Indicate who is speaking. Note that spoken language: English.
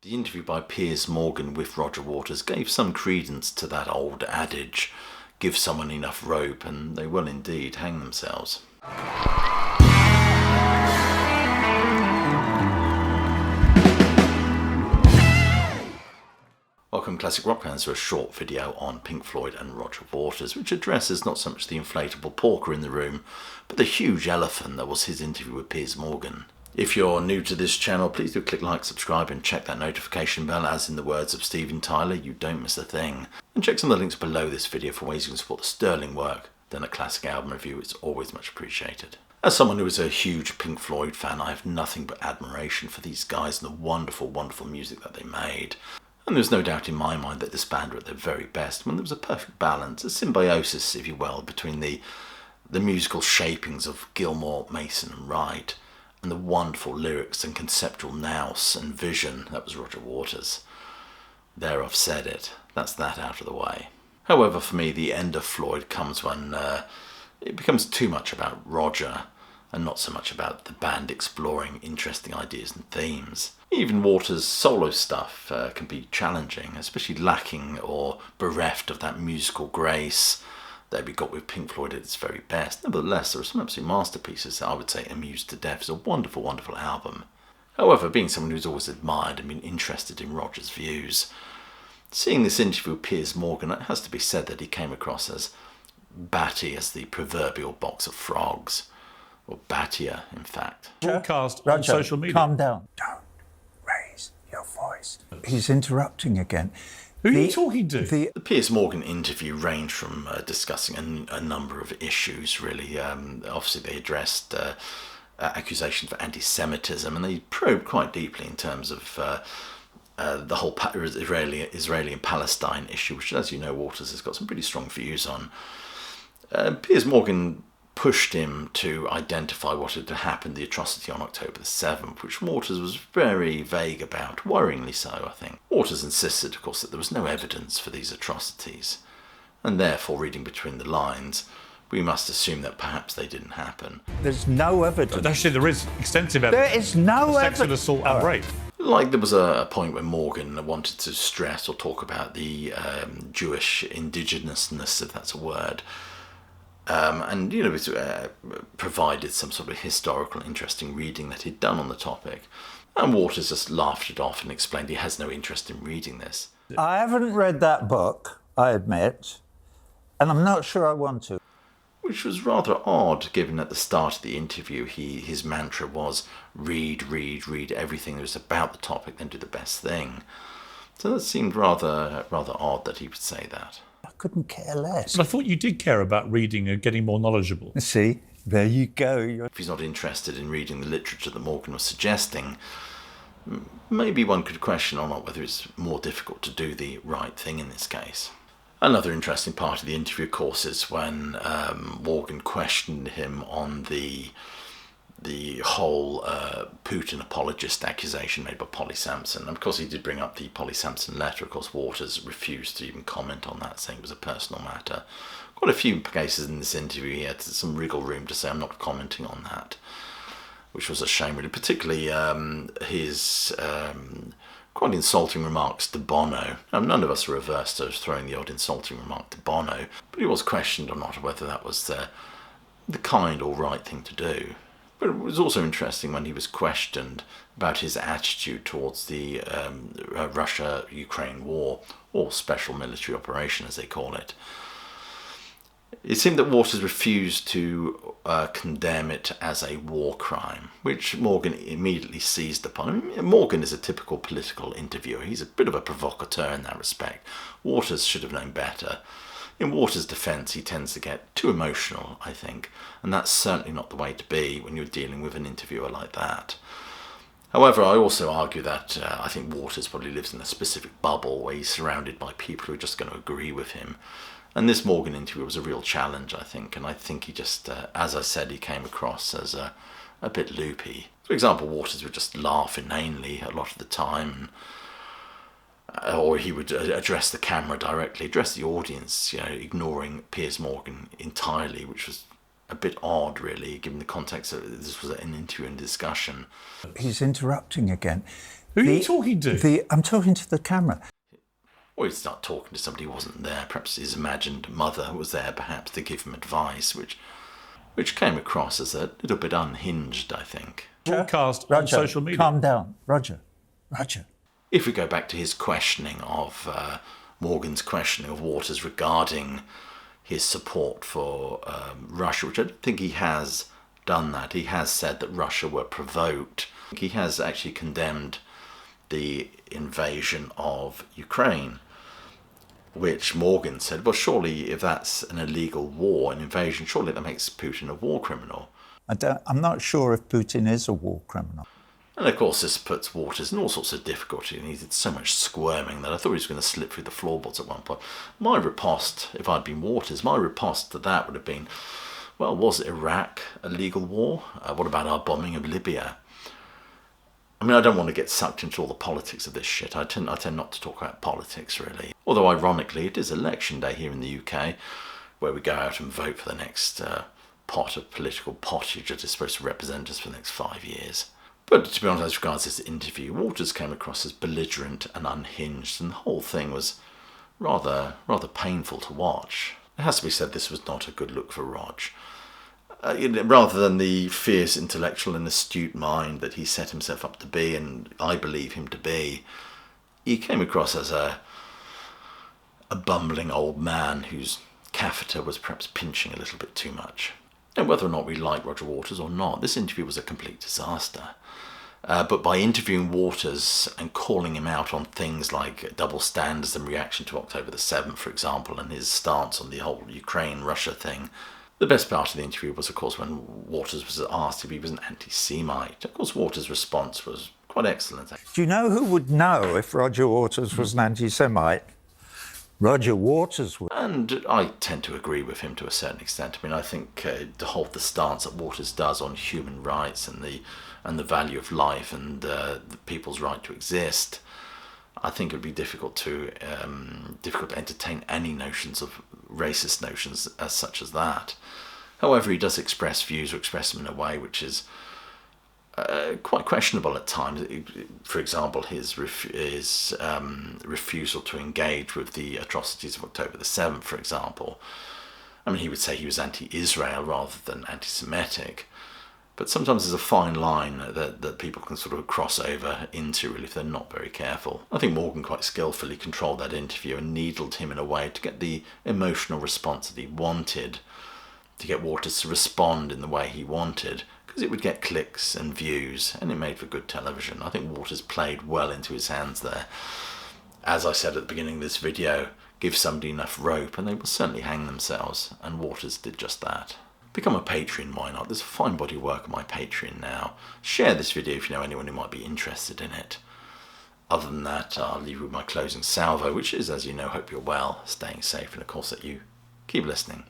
Speaker 1: The interview by Piers Morgan with Roger Waters gave some credence to that old adage, give someone enough rope and they will indeed hang themselves. Welcome Classic Rock fans to a short video on Pink Floyd and Roger Waters, which addresses not so much the inflatable porker in the room, but the huge elephant that was his interview with Piers Morgan. If you're new to this channel, please do click like, subscribe and check that notification bell, as in the words of Steven Tyler, you don't miss a thing. And check some of the links below this video for ways you can support the sterling work. Then a classic album review is always much appreciated. As someone who is a huge Pink Floyd fan, I have nothing but admiration for these guys and the wonderful, wonderful music that they made. And there's no doubt in my mind that this band were at their very best when there was a perfect balance, a symbiosis, if you will, between the musical shapings of Gilmour, Mason and Wright, and the wonderful lyrics and conceptual nous and vision that was Roger Waters. There, I've said it. That's that out of the way. However, for me, the end of Floyd comes when it becomes too much about Roger and not so much about the band exploring interesting ideas and themes. Even Waters' solo stuff can be challenging, especially lacking or bereft of that musical grace that we got with Pink Floyd at its very best. Nevertheless, there are some absolute masterpieces that I would say Amused to Death is a wonderful, wonderful album. However, being someone who's always admired and been interested in Roger's views, seeing this interview with Piers Morgan, it has to be said that he came across as batty as the proverbial box of frogs, or battier, in fact.
Speaker 2: Broadcast on social media.
Speaker 3: Calm down. Don't raise your voice. He's interrupting again.
Speaker 2: Who are you talking to?
Speaker 1: The Piers Morgan interview ranged from discussing a number of issues, really. Obviously, they addressed accusations for anti-Semitism, and they probed quite deeply in terms of the whole Israeli and Palestine issue, which, as you know, Waters has got some pretty strong views on. Piers Morgan pushed him to identify what had happened, the atrocity on October the 7th, which Waters was very vague about, worryingly so, I think. Waters insisted, of course, that there was no evidence for these atrocities, and therefore, reading between the lines, we must assume that perhaps they didn't happen.
Speaker 3: There's no evidence.
Speaker 2: Actually, there is extensive evidence.
Speaker 3: There is no evidence.
Speaker 2: Sexual assault and rape.
Speaker 1: Like there was a point where Morgan wanted to stress or talk about the Jewish indigenousness, if that's a word, and, you know, it provided some sort of historical, interesting reading that he'd done on the topic. And Waters just laughed it off and explained he has no interest in reading this.
Speaker 3: I haven't read that book, I admit, and I'm not sure I want to.
Speaker 1: Which was rather odd, given at the start of the interview his mantra was read everything that was about the topic, then do the best thing. So that seemed rather odd that he would say that.
Speaker 3: I couldn't care less.
Speaker 2: But I thought you did care about reading and getting more knowledgeable.
Speaker 3: See, there you go.
Speaker 1: If he's not interested in reading the literature that Morgan was suggesting, maybe one could question or not whether it's more difficult to do the right thing in this case. Another interesting part of the interview, of course, is when Morgan questioned him on the whole Putin apologist accusation made by Polly Sampson. And of course, he did bring up the Polly Sampson letter. Of course, Waters refused to even comment on that, saying it was a personal matter. Quite a few cases in this interview, he had some wriggle room to say, I'm not commenting on that, which was a shame, really, particularly his quite insulting remarks to Bono. Now, none of us are averse to throwing the odd insulting remark to Bono, but he was questioned or not whether that was the kind or right thing to do. But it was also interesting when he was questioned about his attitude towards the Russia-Ukraine war, or special military operation, as they call it. It seemed that Waters refused to condemn it as a war crime, which Morgan immediately seized upon. Morgan is a typical political interviewer. He's a bit of a provocateur in that respect. Waters should have known better. In Waters' defence, he tends to get too emotional, I think, and that's certainly not the way to be when you're dealing with an interviewer like that. However, I also argue that I think Waters probably lives in a specific bubble where he's surrounded by people who are just going to agree with him. And this Morgan interview was a real challenge, I think, and I think he just, as I said, he came across as a bit loopy. For example, Waters would just laugh inanely a lot of the time, or he would address the camera directly, address the audience, you know, ignoring Piers Morgan entirely, which was a bit odd, really, given the context that this was an interview and discussion.
Speaker 3: He's interrupting again.
Speaker 2: Who are you talking to?
Speaker 3: I'm talking to the camera.
Speaker 1: Or he'd start talking to somebody who wasn't there. Perhaps his imagined mother was there, perhaps, to give him advice, which came across as a little bit unhinged, I think.
Speaker 2: Broadcast on social media.
Speaker 3: Calm down. Roger.
Speaker 1: If we go back to his questioning of Morgan's questioning of Waters regarding his support for Russia, which I don't think he has done that. He has said that Russia were provoked. He has actually condemned the invasion of Ukraine, which Morgan said, well, surely if that's an illegal war, an invasion, surely that makes Putin a war criminal.
Speaker 3: I'm not sure if Putin is a war criminal.
Speaker 1: And of course this puts Waters in all sorts of difficulty, and he did so much squirming that I thought he was going to slip through the floorboards at one point. My riposte, if I'd been Waters, my riposte to that would have been, well, was Iraq a legal war? What about our bombing of Libya? I mean, I don't want to get sucked into all the politics of this shit. I tend not to talk about politics, really. Although, ironically, it is election day here in the UK, where we go out and vote for the next pot of political pottage that is supposed to represent us for the next 5 years. But to be honest, as regards this interview, Waters came across as belligerent and unhinged, and the whole thing was rather painful to watch. It has to be said this was not a good look for Rog. Rather than the fierce intellectual and astute mind that he set himself up to be, and I believe him to be, he came across as a bumbling old man whose catheter was perhaps pinching a little bit too much. And whether or not we like Roger Waters or not, this interview was a complete disaster. But by interviewing Waters and calling him out on things like double standards and reaction to October the 7th, for example, and his stance on the whole Ukraine-Russia thing, the best part of the interview was, of course, when Waters was asked if he was an anti-Semite. Of course, Waters' response was quite excellent.
Speaker 3: Do you know who would know if Roger Waters was an anti-Semite? Roger Waters would.
Speaker 1: And I tend to agree with him to a certain extent. I mean, I think to hold the stance that Waters does on human rights and the value of life and the people's right to exist, I think it would be difficult to entertain any notions of racist notions as such as that. However, he does express views or express them in a way which is quite questionable at times. For example, his refusal to engage with the atrocities of October the 7th, for example. I mean, he would say he was anti-Israel rather than anti-Semitic. But sometimes there's a fine line that people can sort of cross over into, really, if they're not very careful. I think Morgan quite skillfully controlled that interview and needled him in a way to get the emotional response that he wanted, to get Waters to respond in the way he wanted, because it would get clicks and views, and it made for good television. I think Waters played well into his hands there. As I said at the beginning of this video, give somebody enough rope and they will certainly hang themselves, and Waters did just that. Become a Patreon, why not? There's a fine body of work on my Patreon now. Share this video if you know anyone who might be interested in it. Other than that, I'll leave you with my closing salvo, which is, as you know, hope you're well, staying safe, and of course that you keep listening.